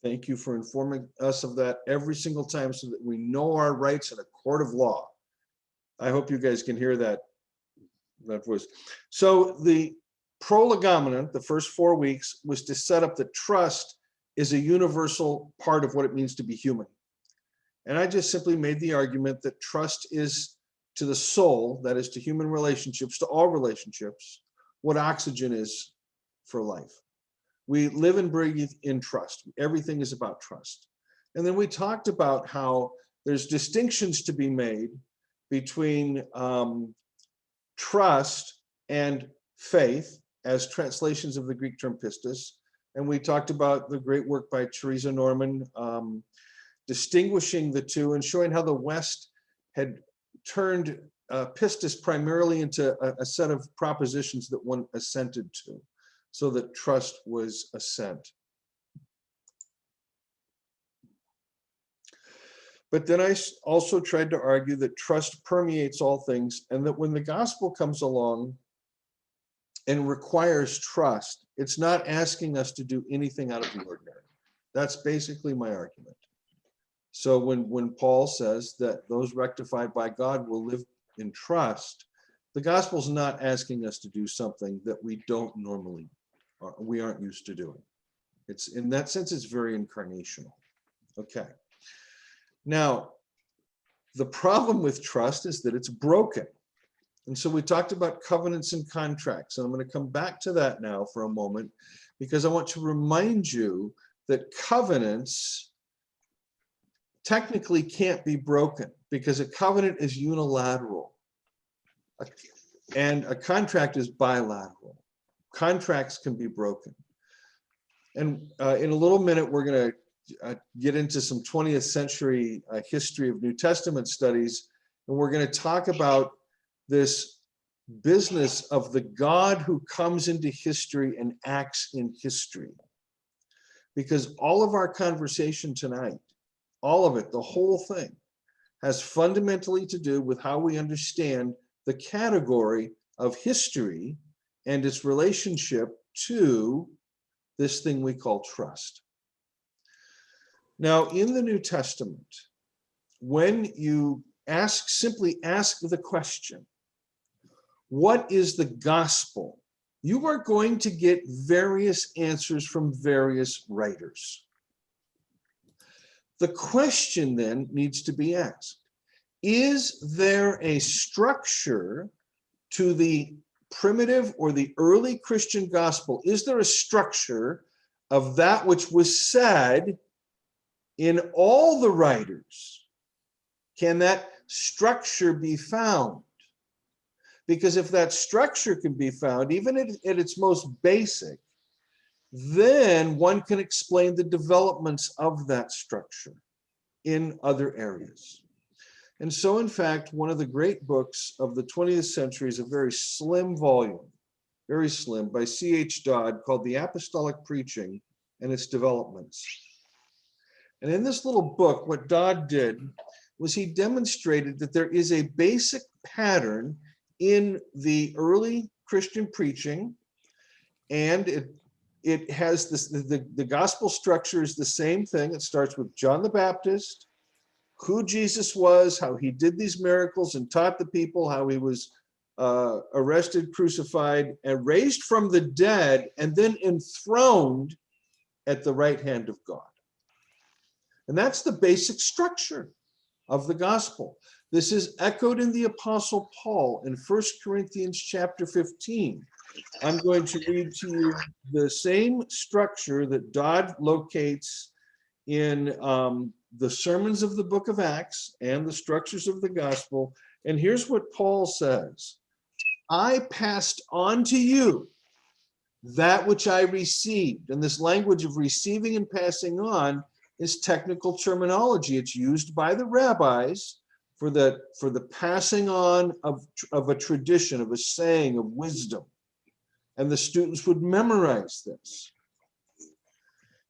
Thank you for informing us of that every single time so that we know our rights in a court of law. I hope you guys can hear that voice. So the prolegomena, the first 4 weeks, was to set up that trust is a universal part of what it means to be human. And I just simply made the argument that trust is to the soul, that is to human relationships, to all relationships, what oxygen is for life. We live and breathe in trust. Everything is about trust. And then we talked about how there's distinctions to be made between trust and faith as translations of the Greek term pistis. And we talked about the great work by Teresa Norman, distinguishing the two and showing how the West had turned pistis primarily into a set of propositions that one assented to, so that trust was assent. But then I also tried to argue that trust permeates all things, and that when the gospel comes along and requires trust, it's not asking us to do anything out of the ordinary. That's basically my argument. So when Paul says that those rectified by God will live in trust, the gospel's not asking us to do something that we don't normally, we aren't used to doing. It's, in that sense, it's very incarnational. Okay. Now, the problem with trust is that it's broken. And so we talked about covenants and contracts, and I'm going to come back to that now for a moment, because I want to remind you that covenants technically can't be broken, because a covenant is unilateral and a contract is bilateral. Contracts can be broken. And in a little minute, we're going to get into some 20th century history of New Testament studies, and we're going to talk about this business of the God who comes into history and acts in history. Because all of our conversation tonight, all of it, the whole thing, has fundamentally to do with how we understand the category of history and its relationship to this thing we call trust. Now, in the New Testament, when you simply ask the question, what is the gospel? You are going to get various answers from various writers. The question then needs to be asked, is there a structure to the primitive or the early Christian gospel? Is there a structure of that which was said in all the writers? Can that structure be found? Because if that structure can be found, even at its most basic, then one can explain the developments of that structure in other areas. And so, in fact, one of the great books of the 20th century is a very slim volume, very slim, by C.H. Dodd, called The Apostolic Preaching and Its Developments. And in this little book, what Dodd did was he demonstrated that there is a basic pattern in the early Christian preaching, and it has this, the gospel structure is the same thing. It starts with John the Baptist, who Jesus was, how he did these miracles and taught the people, how he was arrested, crucified, and raised from the dead, and then enthroned at the right hand of God. And that's the basic structure of the gospel. This is echoed in the Apostle Paul in 1 Corinthians chapter 15. I'm going to read to you the same structure that Dodd locates in the sermons of the book of Acts and the structures of the gospel. And here's what Paul says: I passed on to you that which I received. And this language of receiving and passing on is technical terminology. It's used by the rabbis for the passing on of a tradition, of a saying, of wisdom. And the students would memorize this.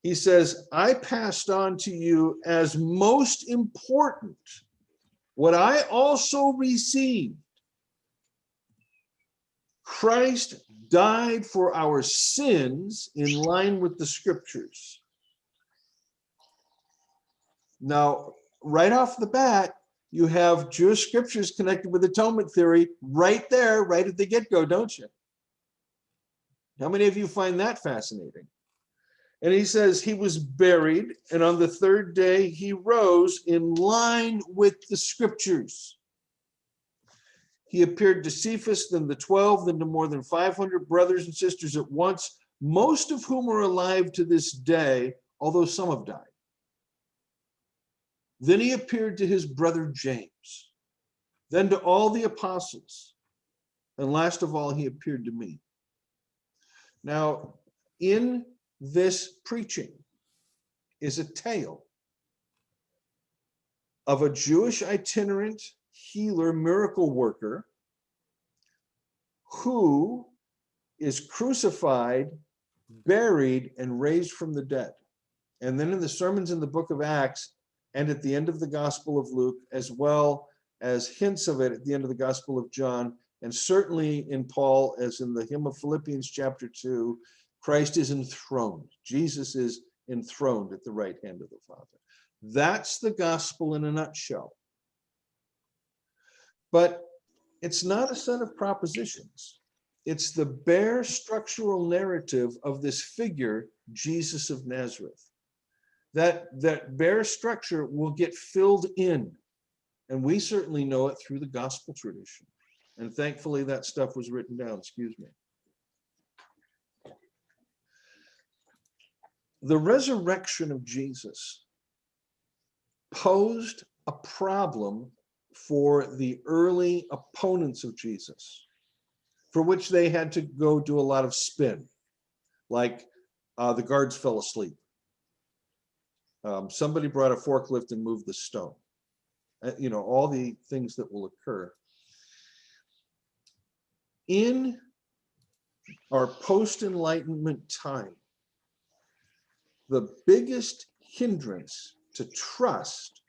He says, I passed on to you as most important what I also received. Christ died for our sins in line with the scriptures. Now, right off the bat, you have Jewish scriptures connected with atonement theory right there, right at the get-go, don't you? How many of you find that fascinating? And he says he was buried, and on the third day he rose in line with the scriptures. He appeared to Cephas, then the 12, then to more than 500 brothers and sisters at once, most of whom are alive to this day, although some have died. Then he appeared to his brother James, then to all the apostles, and last of all, he appeared to me. Now, in this preaching is a tale of a Jewish itinerant healer, miracle worker, who is crucified, buried, and raised from the dead. And then in the sermons in the book of Acts and at the end of the Gospel of Luke, as well as hints of it at the end of the Gospel of John, and certainly in Paul, as in the hymn of Philippians chapter 2, Christ is enthroned. Jesus is enthroned at the right hand of the Father. That's the gospel in a nutshell. But it's not a set of propositions. It's the bare structural narrative of this figure, Jesus of Nazareth. That bare structure will get filled in, and we certainly know it through the gospel tradition. And thankfully that stuff was written down, excuse me. The resurrection of Jesus posed a problem for the early opponents of Jesus, for which they had to go do a lot of spin, like the guards fell asleep. Somebody brought a forklift and moved the stone. You know, all the things that will occur. In our post-Enlightenment time, the biggest hindrance to trust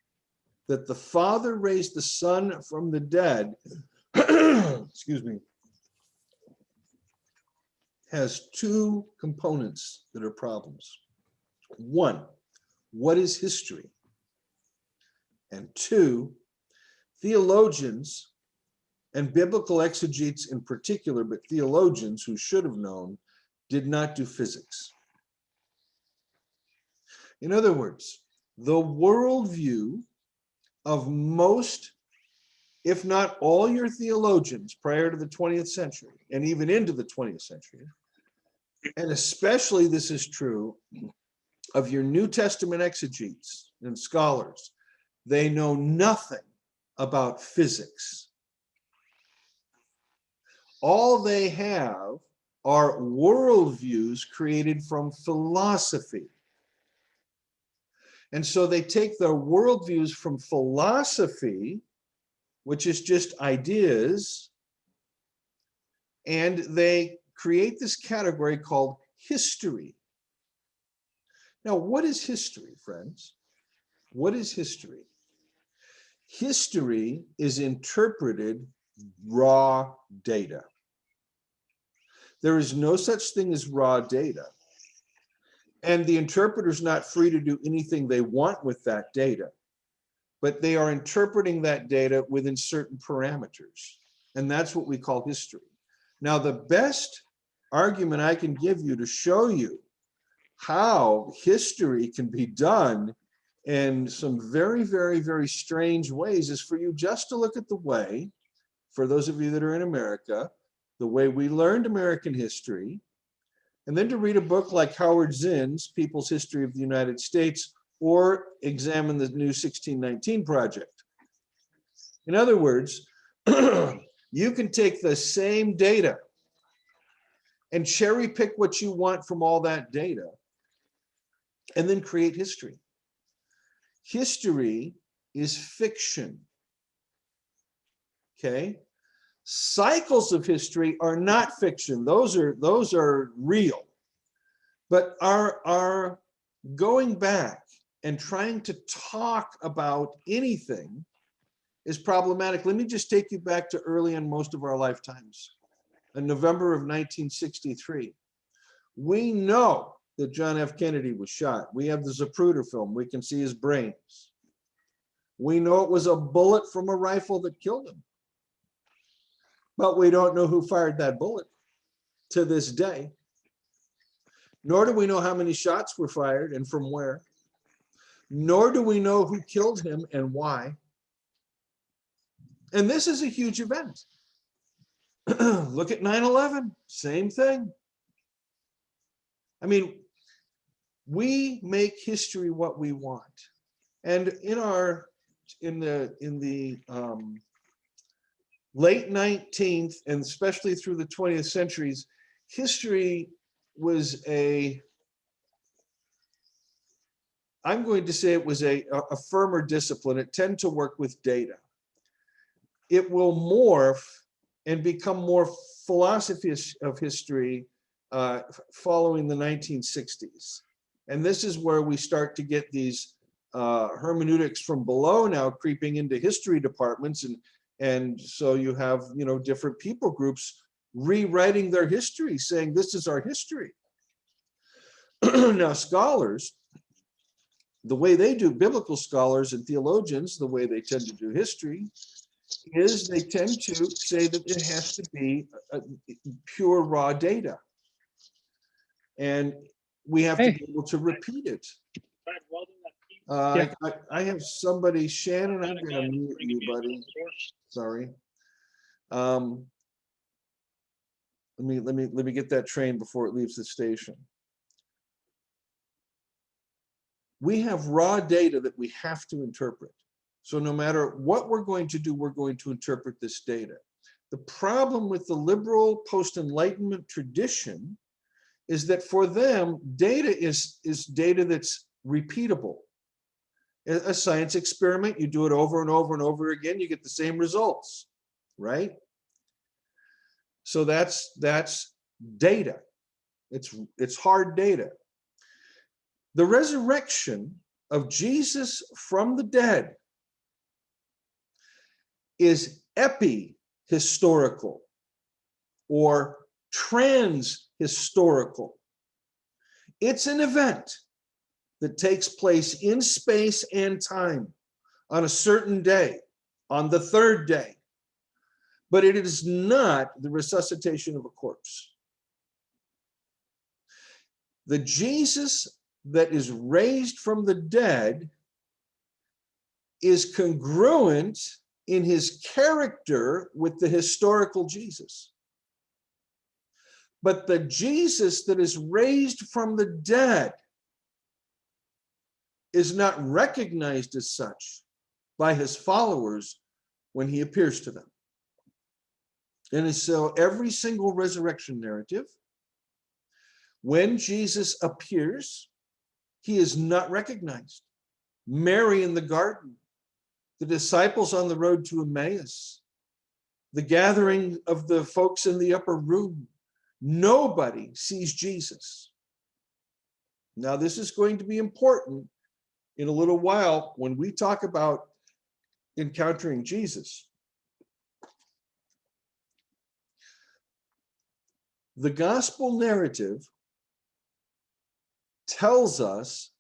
that the Father raised the Son from the dead, excuse me, has two components that are problems. One, what is history? And two, theologians and biblical exegetes in particular, but theologians who should have known, did not do physics. In other words, the worldview of most, if not all your theologians prior to the 20th century, and even into the 20th century, and especially this is true of your New Testament exegetes and scholars, they know nothing about physics. All they have are worldviews created from philosophy. And so they take their worldviews from philosophy, which is just ideas, and they create this category called history. Now, what is history, friends? What is history? History is interpreted raw data. There is no such thing as raw data. And the interpreter's not free to do anything they want with that data, but they are interpreting that data within certain parameters. And that's what we call history. Now, the best argument I can give you to show you how history can be done in some very, very, very strange ways is for you just to look at the way, for those of you that are in America, the way we learned American history, and then to read a book like Howard Zinn's People's History of the United States, or examine the new 1619 Project. In other words, you can take the same data and cherry pick what you want from all that data, and then create history. History is fiction, okay? Cycles of history are not fiction. Those are real. But our going back and trying to talk about anything is problematic. Let me just take you back to early in most of our lifetimes. In November of 1963, we know that John F. Kennedy was shot. We have the Zapruder film. We can see his brains. We know it was a bullet from a rifle that killed him. But we don't know who fired that bullet to this day. Nor do we know how many shots were fired and from where. Nor do we know who killed him and why. And this is a huge event. Look at 9/11, same thing. I mean, we make history what we want. And in the late 19th and especially through the 20th centuries, history was I'm going to say it was a firmer discipline. It tended to work with data. It will morph and become more philosophy of history following the 1960s. And this is where we start to get these hermeneutics from below now creeping into history departments. And so you have, different people groups rewriting their history, saying this is our history. Now, scholars, the way they do, biblical scholars and theologians, the way they tend to do history is they tend to say that it has to be pure raw data. And we have to be able to repeat it. I have somebody, Shannon, I'm going to mute you, buddy. Sorry. Let me get that train before it leaves the station. We have raw data that we have to interpret. So no matter what we're going to do, we're going to interpret this data. The problem with the liberal post-Enlightenment tradition is that for them, data is data that's repeatable. A science experiment, you do it over and over and over again, you get the same results, right? So that's data. It's hard data. The resurrection of Jesus from the dead is epi-historical or trans-historical. It's an event that takes place in space and time on a certain day, on the third day. But it is not the resuscitation of a corpse. The Jesus that is raised from the dead is congruent in his character with the historical Jesus. But the Jesus that is raised from the dead is not recognized as such by his followers when he appears to them. And so every single resurrection narrative, when Jesus appears, he is not recognized. Mary in the garden, the disciples on the road to Emmaus, the gathering of the folks in the upper room, nobody sees Jesus. Now, this is going to be important in a little while when we talk about encountering Jesus. The gospel narrative tells us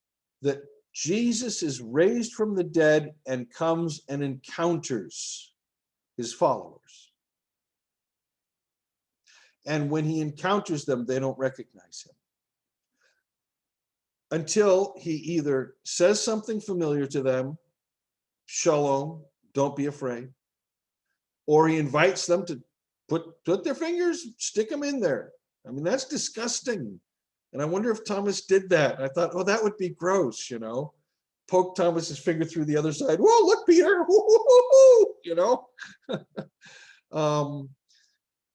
that Jesus is raised from the dead and comes and encounters his followers. And when he encounters them, they don't recognize him until he either says something familiar to them, shalom, don't be afraid, or he invites them to put their fingers, stick them in there. I mean, that's disgusting. And I wonder if Thomas did that. And I thought, oh, that would be gross, Poke Thomas's finger through the other side. Whoa, look, Peter,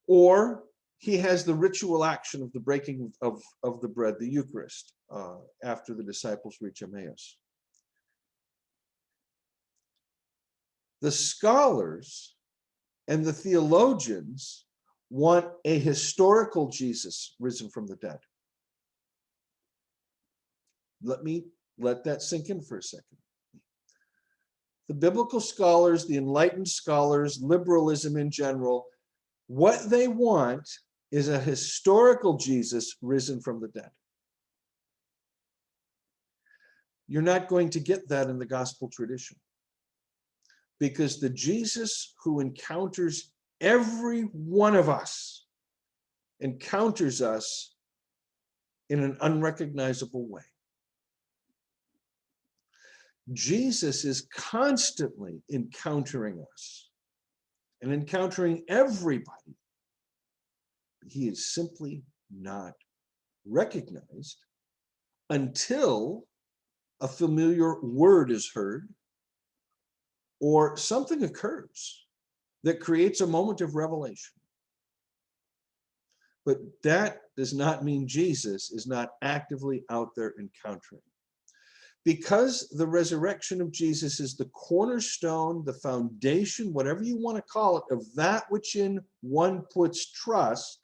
Or he has the ritual action of the breaking of the bread, the Eucharist, after the disciples reach Emmaus. The scholars and the theologians want a historical Jesus risen from the dead. Let that sink in for a second. The biblical scholars, the enlightened scholars, liberalism in general, what they want is a historical Jesus risen from the dead. You're not going to get that in the gospel tradition. because the Jesus who encounters every one of us encounters us in an unrecognizable way. Jesus is constantly encountering us and encountering everybody. He is simply not recognized until a familiar word is heard or something occurs that creates a moment of revelation. But that does not mean Jesus is not actively out there encountering. Because the resurrection of Jesus is the cornerstone, the foundation, whatever you want to call it, of that which in one puts trust.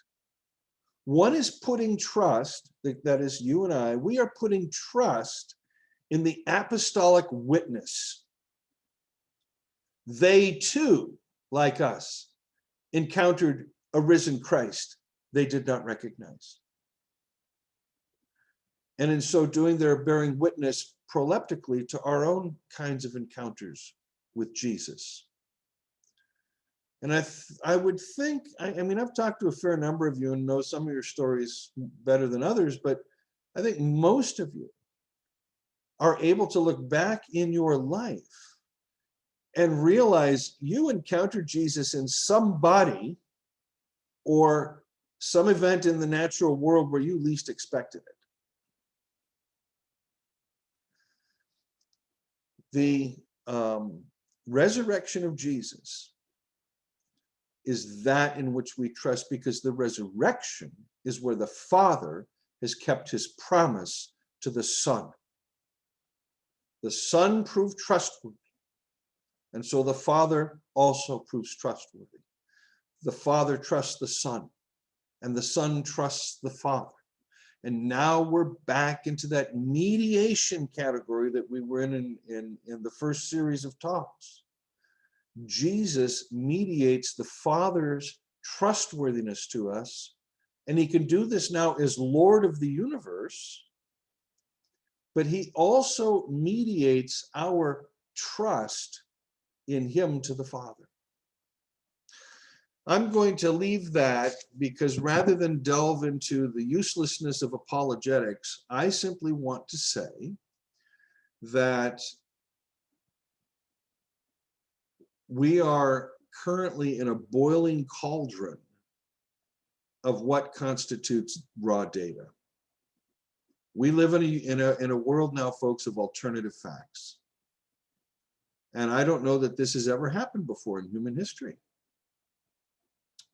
One is putting trust, that is you and I, we are putting trust in the apostolic witness. They too, like us, encountered a risen Christ they did not recognize. And in so doing, they're bearing witness proleptically to our own kinds of encounters with Jesus. And I would think, I mean, I've talked to a fair number of you and know some of your stories better than others, but I think most of you are able to look back in your life and realize you encountered Jesus in somebody or some event in the natural world where you least expected it. The resurrection of Jesus is that in which we trust, because the resurrection is where the Father has kept his promise to the Son. The Son proved trustworthy, and so the Father also proves trustworthy. The Father trusts the Son, and the Son trusts the Father. And now we're back into that mediation category that we were in the first series of talks. Jesus mediates the Father's trustworthiness to us, and he can do this now as Lord of the universe, but he also mediates our trust in him to the Father. I'm going to leave that because rather than delve into the uselessness of apologetics, I simply want to say that we are currently in a boiling cauldron of what constitutes raw data. We live in a world now, folks, of alternative facts. And I don't know that this has ever happened before in human history.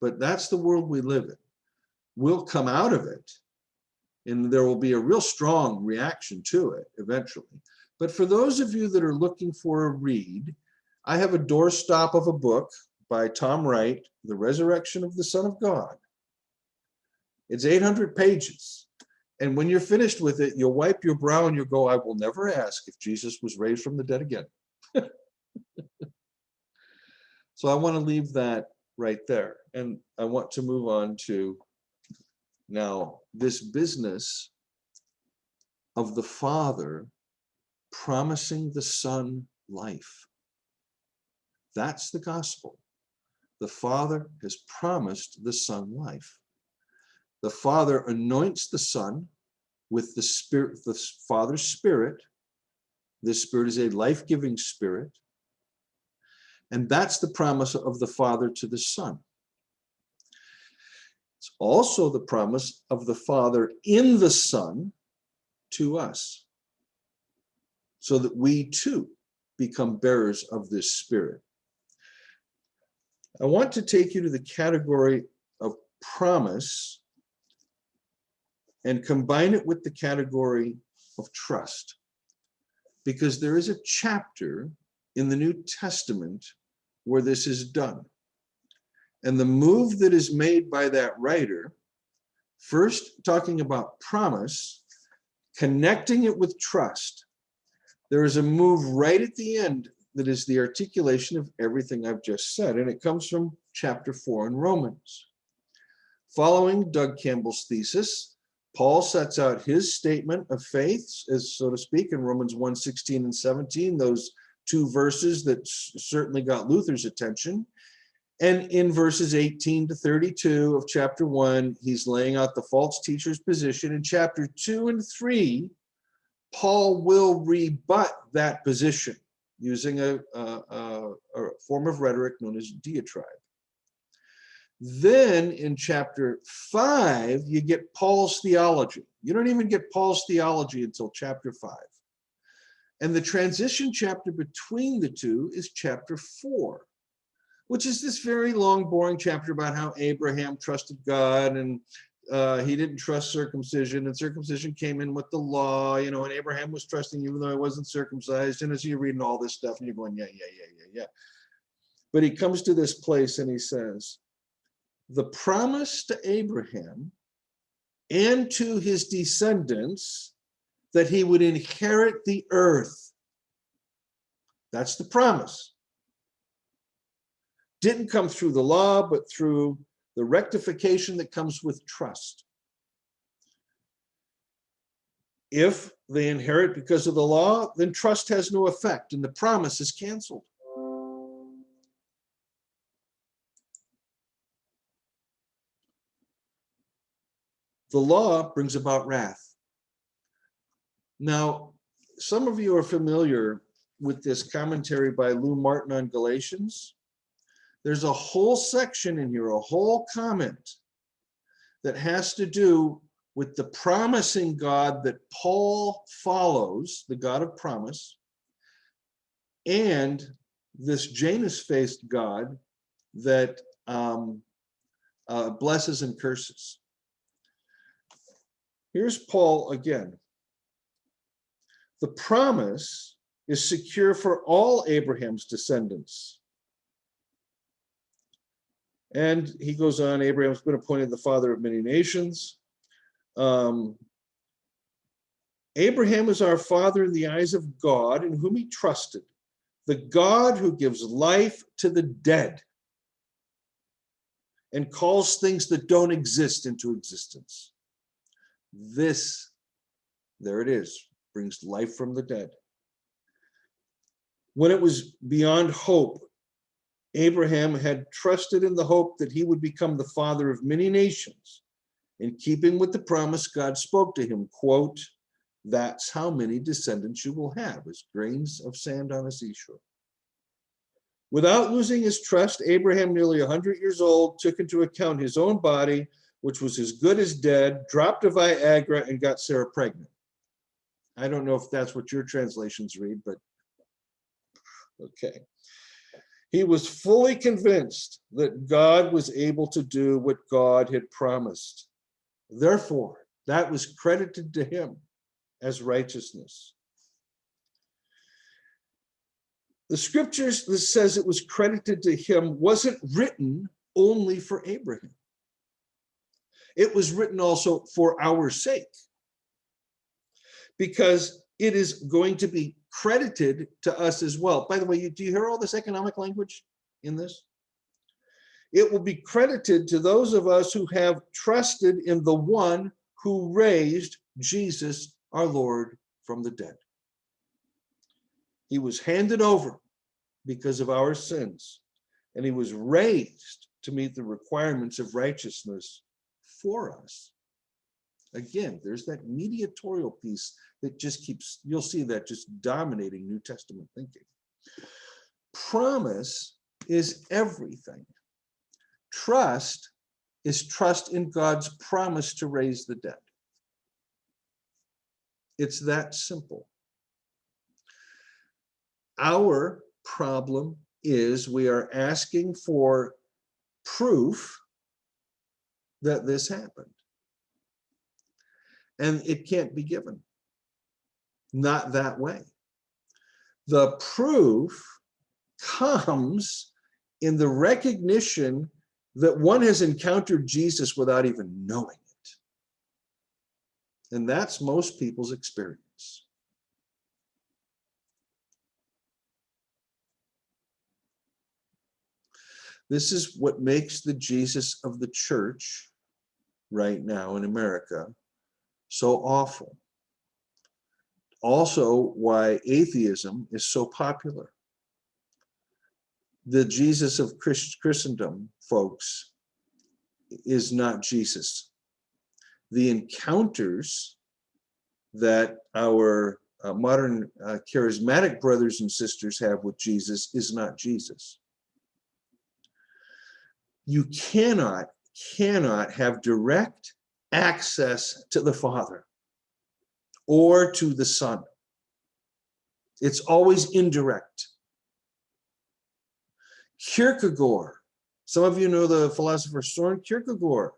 But that's the world we live in. We'll come out of it, and there will be a real strong reaction to it eventually. But for those of you that are looking for a read, I have a doorstop of a book by Tom Wright, The Resurrection of the Son of God. It's 800 pages. And when you're finished with it, you'll wipe your brow and you'll go, I will never ask if Jesus was raised from the dead again. So I want to leave that right there. And I want to move on to now this business of the Father promising the Son life. That's the gospel. The Father has promised the Son life. The Father anoints the Son with the Spirit, the Father's Spirit. This Spirit is a life-giving Spirit. And that's the promise of the Father to the Son. It's also the promise of the Father in the Son to us, so that we too become bearers of this Spirit. I want to take you to the category of promise and combine it with the category of trust, because there is a chapter in the New Testament where this is done. And the move that is made by that writer, first talking about promise, connecting it with trust, there is a move right at the end that is the articulation of everything I've just said, and it comes from chapter 4 in Romans. Following Doug Campbell's thesis, Paul sets out his statement of faith, as so to speak, in Romans 1:16 and 17, those two verses that certainly got Luther's attention. And in verses 18 to 32 of chapter 1, he's laying out the false teacher's position. In chapter 2 and 3, Paul will rebut that position using a form of rhetoric known as diatribe. Then in chapter 5, you get Paul's theology. You don't even get Paul's theology until chapter 5. And the transition chapter between the two is chapter 4, which is this very long, boring chapter about how Abraham trusted God and he didn't trust circumcision, and circumcision came in with the law, and Abraham was trusting even though he wasn't circumcised. And as you're reading all this stuff and you're going, yeah. But he comes to this place and he says, the promise to Abraham and to his descendants that he would inherit the earth. That's the promise. Didn't come through the law, but through the rectification that comes with trust. If they inherit because of the law, then trust has no effect and the promise is canceled. The law brings about wrath. Now, some of you are familiar with this commentary by Lou Martin on Galatians. There's a whole section in here, a whole comment that has to do with the promising God that Paul follows, the God of promise, and this Janus-faced God that blesses and curses. Here's Paul again. The promise is secure for all Abraham's descendants. And he goes on, Abraham's been appointed the father of many nations. Abraham is our father in the eyes of God, in whom he trusted, the God who gives life to the dead and calls things that don't exist into existence. This, there it is, brings life from the dead. When it was beyond hope, Abraham had trusted in the hope that he would become the father of many nations. In keeping with the promise, God spoke to him, quote, "That's how many descendants you will have, as grains of sand on a seashore." Without losing his trust, Abraham, nearly 100 years old, took into account his own body, which was as good as dead, dropped a Viagra, and got Sarah pregnant. I don't know if that's what your translations read, but okay. He was fully convinced that God was able to do what God had promised. Therefore, that was credited to him as righteousness. The scriptures that says it was credited to him wasn't written only for Abraham. It was written also for our sake, because it is going to be credited to us as well. By the way, do you hear all this economic language in this? It will be credited to those of us who have trusted in the one who raised Jesus, our Lord, from the dead. He was handed over because of our sins, and he was raised to meet the requirements of righteousness for us. Again, there's that mediatorial piece that just keeps, you'll see that just dominating New Testament thinking. Promise is everything. Trust is trust in God's promise to raise the dead. It's that simple. Our problem is we are asking for proof that this happened. And it can't be given. Not that way. The proof comes in the recognition that one has encountered Jesus without even knowing it. And that's most people's experience. This is what makes the Jesus of the church right now in America so awful. Also why atheism is so popular. The Jesus of Christendom, folks, is not Jesus. The encounters that our modern charismatic brothers and sisters have with Jesus is not Jesus. You cannot have direct access to the Father or to the Son. It's always indirect. Kierkegaard, some of you know the philosopher Søren Kierkegaard,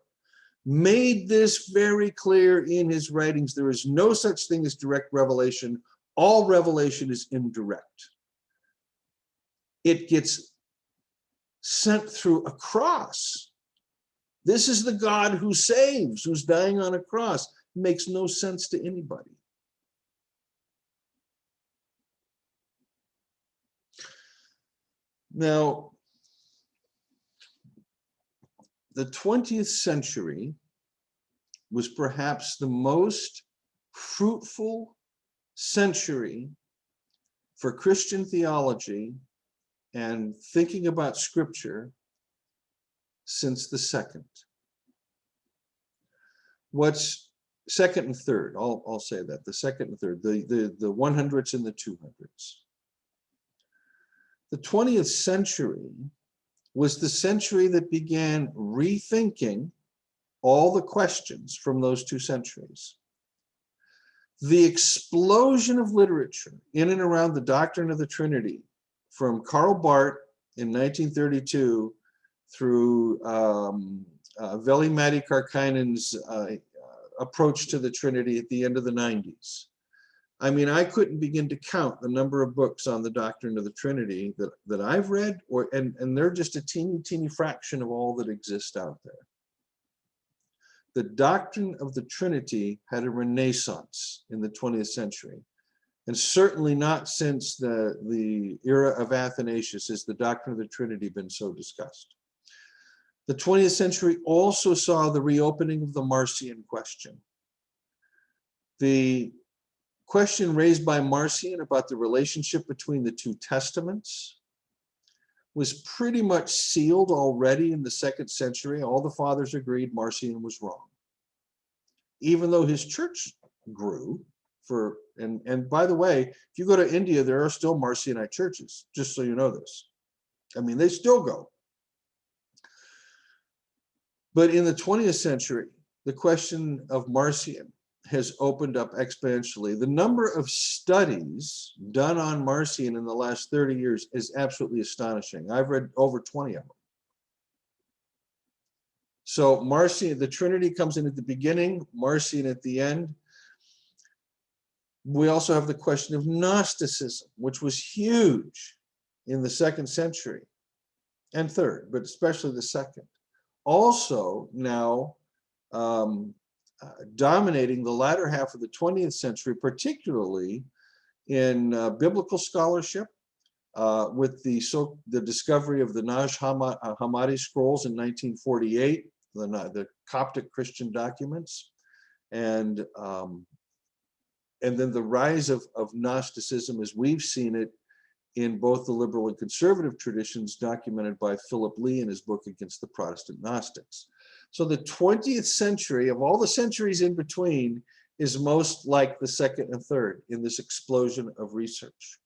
made this very clear in his writings. There is no such thing as direct revelation. All revelation is indirect. It gets sent through a cross. This is the God who saves, who's dying on a cross. It makes no sense to anybody. Now, the 20th century was perhaps the most fruitful century for Christian theology and thinking about Scripture since the second. What's second and third? I'll say that, the second and third, the 100s and the 200s. The 20th century was the century that began rethinking all the questions from those two centuries. The explosion of literature in and around the doctrine of the Trinity, from Karl Barth in 1932 through Veli-Matti Kärkkäinen's approach to the Trinity at the end of the 90s. I mean, I couldn't begin to count the number of books on the doctrine of the Trinity that I've read, and they're just a teeny fraction of all that exists out there. The doctrine of the Trinity had a renaissance in the 20th century, and certainly not since the era of Athanasius has the doctrine of the Trinity been so discussed. The 20th century also saw the reopening of the Marcion question. The question raised by Marcion about the relationship between the two testaments was pretty much sealed already in the 2nd century. All the fathers agreed Marcion was wrong. Even though his church grew, and by the way, if you go to India, there are still Marcionite churches, just so you know this. I mean, they still go. But in the 20th century, the question of Marcion has opened up exponentially. The number of studies done on Marcion in the last 30 years is absolutely astonishing. I've read over 20 of them. So Marcion, the Trinity comes in at the beginning, Marcion at the end. We also have the question of Gnosticism, which was huge in the 2nd century and 3rd, but especially the 2nd. Also now dominating the latter half of the 20th century, particularly in biblical scholarship, with the discovery of the Nag Hammadi scrolls in 1948, the Coptic Christian documents, and then the rise of Gnosticism as we've seen it in both the liberal and conservative traditions, documented by Philip Lee in his book Against the Protestant Gnostics. So the 20th century, of all the centuries in between, is most like the 2nd and 3rd in this explosion of research.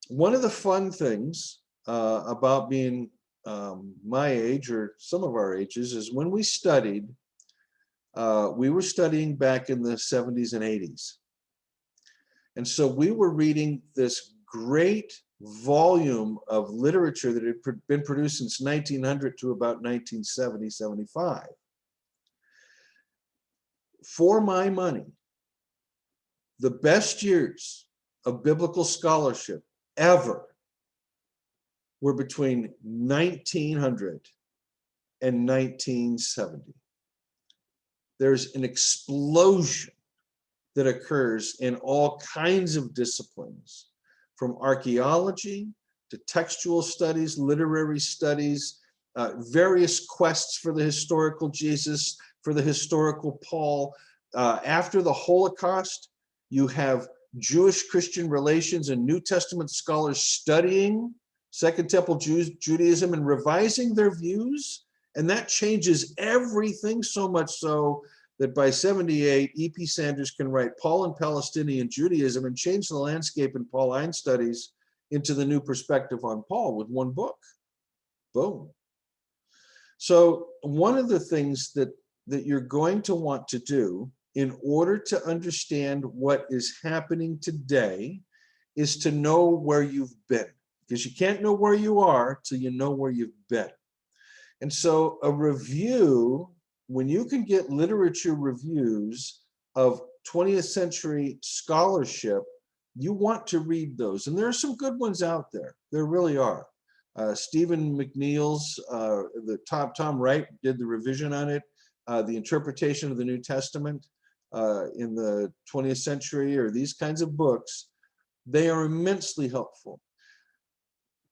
One of the fun things about being my age, or some of our ages, is when we studied, we were studying back in the 70s and 80s. And so we were reading this great volume of literature that had been produced since 1900 to about 1970, 75. For my money, the best years of biblical scholarship ever were between 1900 and 1970. There's an explosion that occurs in all kinds of disciplines, from archaeology to textual studies, literary studies, various quests for the historical Jesus, for the historical Paul. After the Holocaust, You have Jewish-Christian relations and New Testament scholars studying Second Temple Judaism and revising their views. And that changes everything, so much so that by 78, E.P. Sanders can write Paul and Palestinian Judaism and change the landscape in Pauline studies into the new perspective on Paul with one book. Boom. So one of the things that you're going to want to do in order to understand what is happening today is to know where you've been, because you can't know where you are till you know where you've been. And so a review, when you can get literature reviews of 20th century scholarship, you want to read those. And there are some good ones out there. There really are. Stephen McNeil's, Tom Wright did the revision on it, the interpretation of the New Testament in the 20th century, or these kinds of books. They are immensely helpful.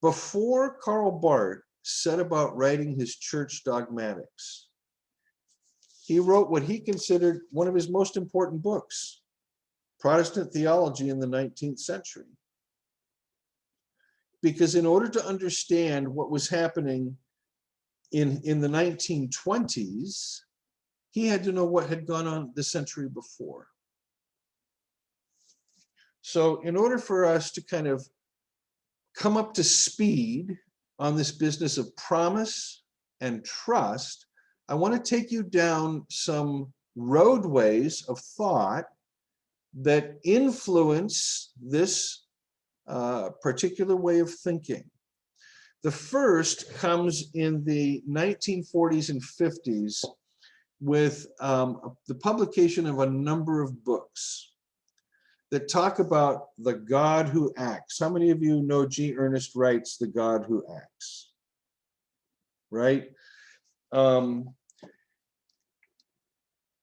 Before Karl Barth set about writing his church dogmatics, he wrote what he considered one of his most important books, Protestant Theology in the 19th Century. Because in order to understand what was happening in the 1920s, he had to know what had gone on the century before. So in order for us to kind of come up to speed on this business of promise and trust, I want to take you down some roadways of thought that influence this particular way of thinking. The first comes in the 1940s and 50s with the publication of a number of books that talk about the God who acts. How many of you know G. Ernest Wright's The God Who Acts? Right?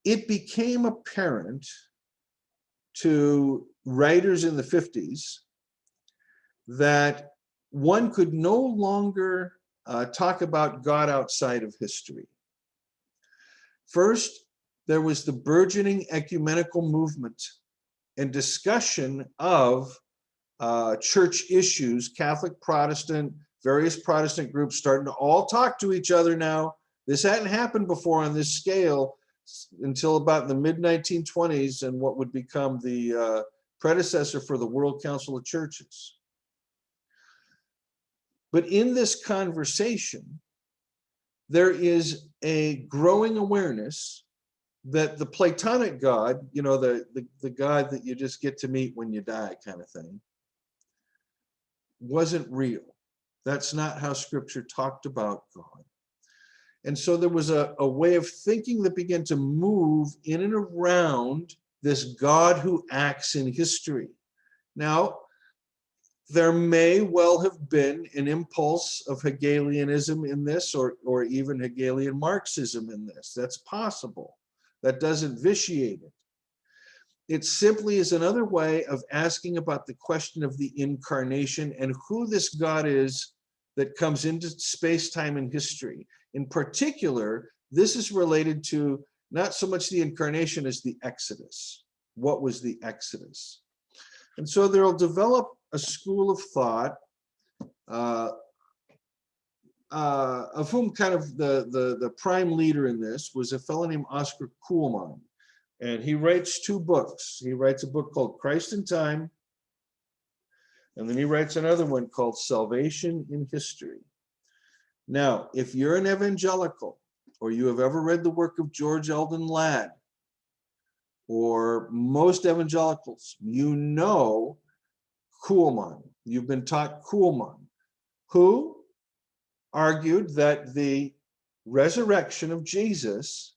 It became apparent to writers in the 50s that one could no longer talk about God outside of history. First, there was the burgeoning ecumenical movement and discussion of church issues, Catholic, Protestant, various Protestant groups starting to all talk to each other now. This hadn't happened before on this scale until about the mid-1920s and what would become the predecessor for the World Council of Churches. But in this conversation, there is a growing awareness that the Platonic God, you know, the God that you just get to meet when you die kind of thing, wasn't real. That's not how Scripture talked about God. And so there was a way of thinking that began to move in and around this God who acts in history. Now, there may well have been an impulse of Hegelianism in this, or even Hegelian Marxism in this. That's possible. That doesn't vitiate it. It simply is another way of asking about the question of the incarnation and who this God is that comes into space, time, and history. In particular, this is related to not so much the incarnation as the Exodus. What was the Exodus? And so there will develop a school of thought of whom kind of the prime leader in this was a fellow named Oscar Kuhlmann. And he writes two books. He writes a book called Christ in Time, and then he writes another one called Salvation in History. Now, if you're an evangelical, or you have ever read the work of George Eldon Ladd, or most evangelicals, you know Kuhlmann. You've been taught Kuhlmann, who argued that the resurrection of Jesus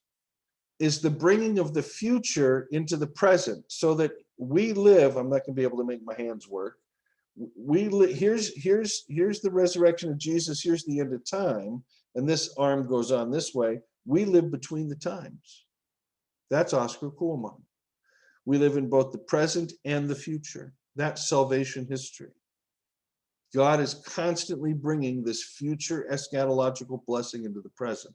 is the bringing of the future into the present, so that we live. I'm not going to be able to make my hands work. Here's the resurrection of Jesus. Here's the end of time, and this arm goes on this way. We live between the times. That's Oscar Kuhlmann. We live in both the present and the future. That's salvation history. God is constantly bringing this future eschatological blessing into the present.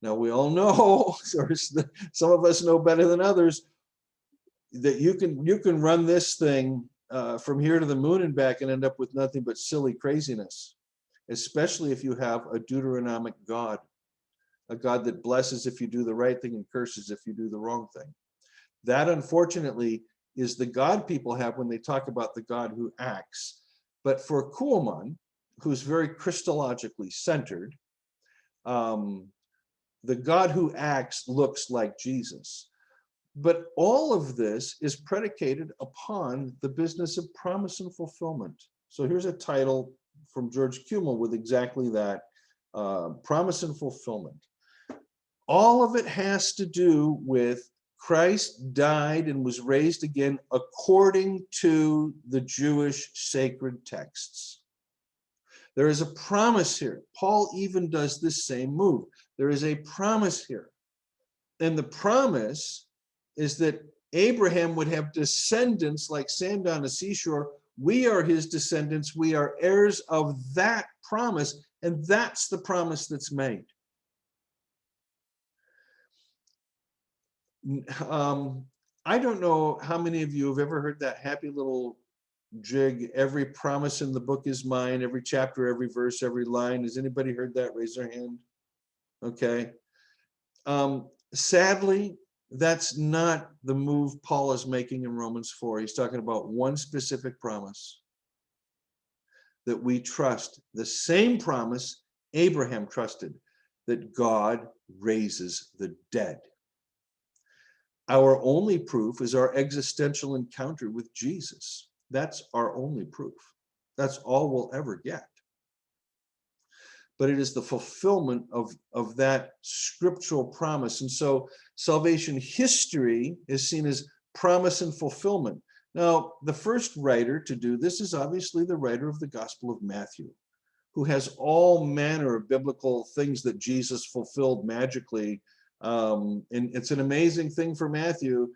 Now, we all know, or some of us know better than others, that you can run this thing from here to the moon and back and end up with nothing but silly craziness, especially if you have a Deuteronomic God, a God that blesses if you do the right thing and curses if you do the wrong thing. That, unfortunately, is the God people have when they talk about the God who acts. But for Kuhlman, who's very Christologically centered, the God who acts looks like Jesus. But all of this is predicated upon the business of promise and fulfillment. So here's a title from George Kuhlman with exactly that, promise and fulfillment. All of it has to do with Christ died and was raised again according to the Jewish sacred texts. There is a promise here. Paul even does this same move. There is a promise here. And the promise is that Abraham would have descendants like sand on a seashore. We are his descendants. We are heirs of that promise. And that's the promise that's made. I don't know how many of you have ever heard that happy little jig, every promise in the book is mine, every chapter, every verse, every line. Has anybody heard that? Raise their hand. Okay. Sadly, that's not the move Paul is making in Romans 4. He's talking about one specific promise, that we trust, the same promise Abraham trusted, that God raises the dead. Our only proof is our existential encounter with Jesus. That's our only proof. That's all we'll ever get. But it is the fulfillment of that scriptural promise. And so salvation history is seen as promise and fulfillment. Now, the first writer to do this is obviously the writer of the Gospel of Matthew, who has all manner of biblical things that Jesus fulfilled magically. And it's an amazing thing for Matthew.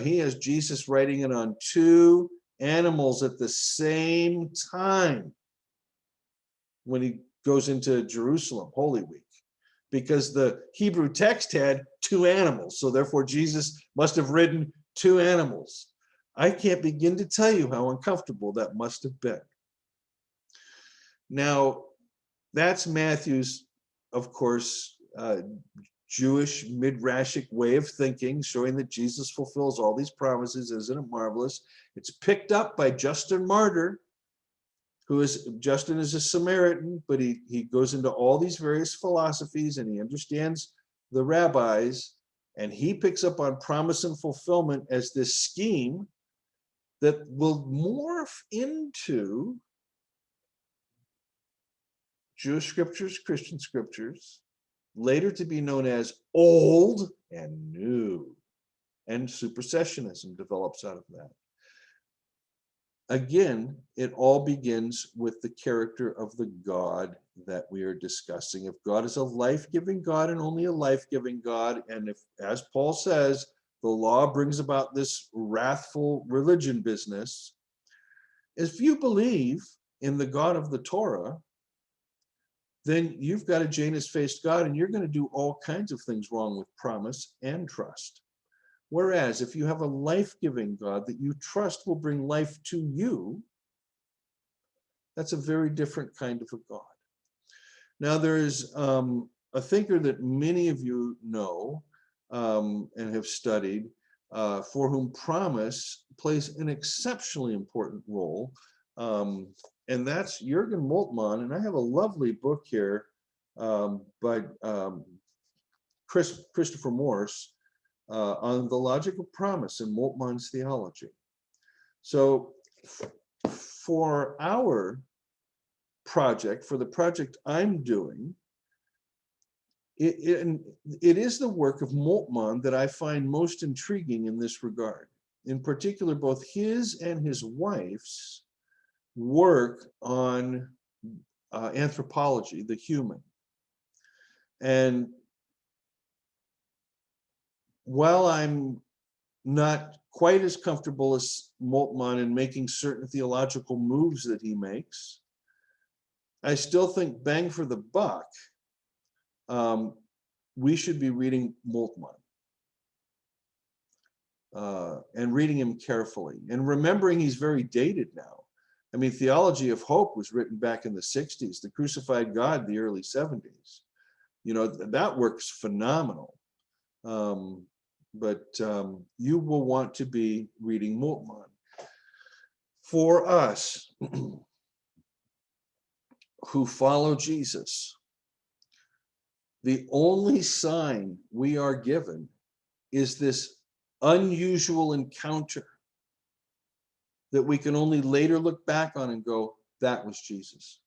He has Jesus writing it on 2 animals at the same time when he goes into Jerusalem, Holy Week, because the Hebrew text had 2 animals. So therefore, Jesus must have ridden 2 animals. I can't begin to tell you how uncomfortable that must have been. Now, that's Matthew's, of course, Jewish midrashic way of thinking, showing that Jesus fulfills all these promises. Isn't it marvelous? It's picked up by Justin Martyr, Justin is a Samaritan, but he goes into all these various philosophies and he understands the rabbis, and he picks up on promise and fulfillment as this scheme that will morph into Jewish scriptures, Christian scriptures, later to be known as Old and New, and supersessionism develops out of that. Again, it all begins with the character of the God that we are discussing. If God is a life-giving God and only a life-giving God, and if, as Paul says, the law brings about this wrathful religion business, if you believe in the God of the Torah, then you've got a Janus-faced God, and you're going to do all kinds of things wrong with promise and trust. Whereas if you have a life-giving God that you trust will bring life to you, that's a very different kind of a God. Now, there is a thinker that many of you know and have studied, for whom promise plays an exceptionally important role, and that's Jürgen Moltmann. And I have a lovely book here by Christopher Morse, on the logic of promise in Moltmann's theology. So for our project, for the project I'm doing, it is the work of Moltmann that I find most intriguing in this regard. In particular, both his and his wife's work on anthropology, the human. And while I'm not quite as comfortable as Moltmann in making certain theological moves that he makes, I still think bang for the buck, we should be reading Moltmann. and reading him carefully and remembering he's very dated now. I mean, Theology of Hope was written back in the 60s, The Crucified God, the early 70s. You know, that work's phenomenal. But you will want to be reading Moltmann. For us who follow Jesus, the only sign we are given is this unusual encounter that we can only later look back on and go, that was Jesus.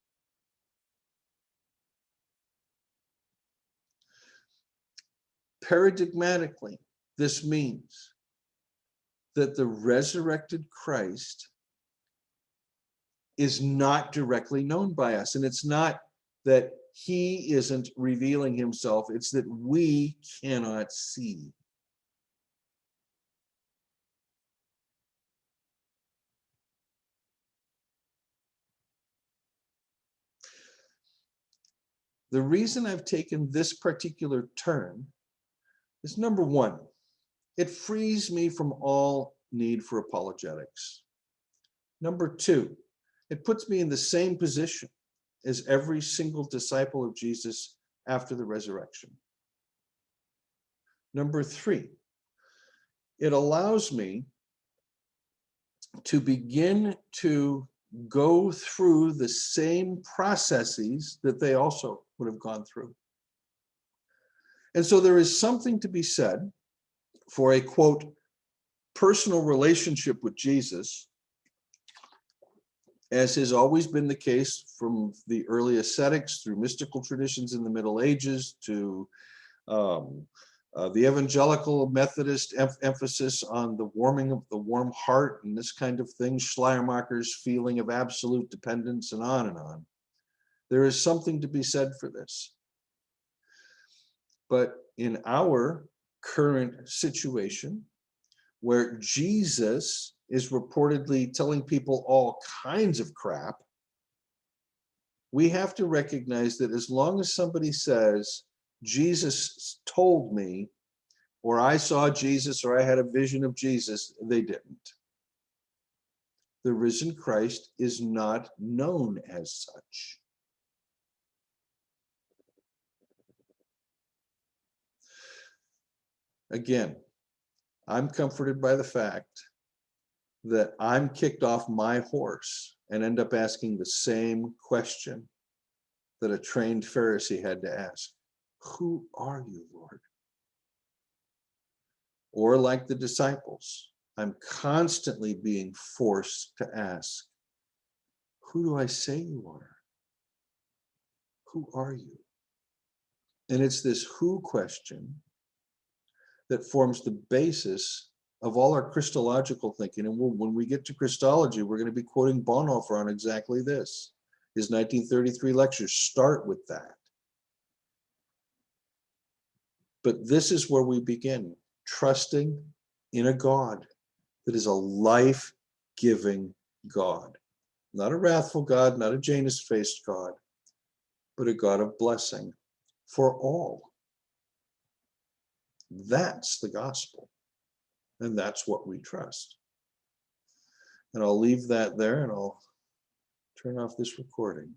Paradigmatically, this means that the resurrected Christ is not directly known by us. And it's not that he isn't revealing himself, it's that we cannot see. The reason I've taken this particular turn is, number one, it frees me from all need for apologetics. Number two, it puts me in the same position as every single disciple of Jesus after the resurrection. Number three, it allows me to begin to go through the same processes that they also would have gone through. And so there is something to be said for a, quote, personal relationship with Jesus, as has always been the case from the early ascetics through mystical traditions in the Middle Ages to the evangelical Methodist emphasis on the warming of the warm heart and this kind of thing, Schleiermacher's feeling of absolute dependence, and on and on. There is something to be said for this. But in our current situation, where Jesus is reportedly telling people all kinds of crap, we have to recognize that as long as somebody says, Jesus told me, or I saw Jesus, or I had a vision of Jesus, they didn't. The risen Christ is not known as such. Again, I'm comforted by the fact that I'm kicked off my horse and end up asking the same question that a trained Pharisee had to ask. Who are you, Lord? Or like the disciples, I'm constantly being forced to ask, who do I say you are? Who are you? And it's this who question that forms the basis of all our Christological thinking. And when we get to Christology, we're going to be quoting Bonhoeffer on exactly this. His 1933 lectures start with that. But this is where we begin, trusting in a God that is a life-giving God. Not a wrathful God, not a Janus-faced God, but a God of blessing for all. That's the gospel. And that's what we trust. And I'll leave that there, and I'll turn off this recording.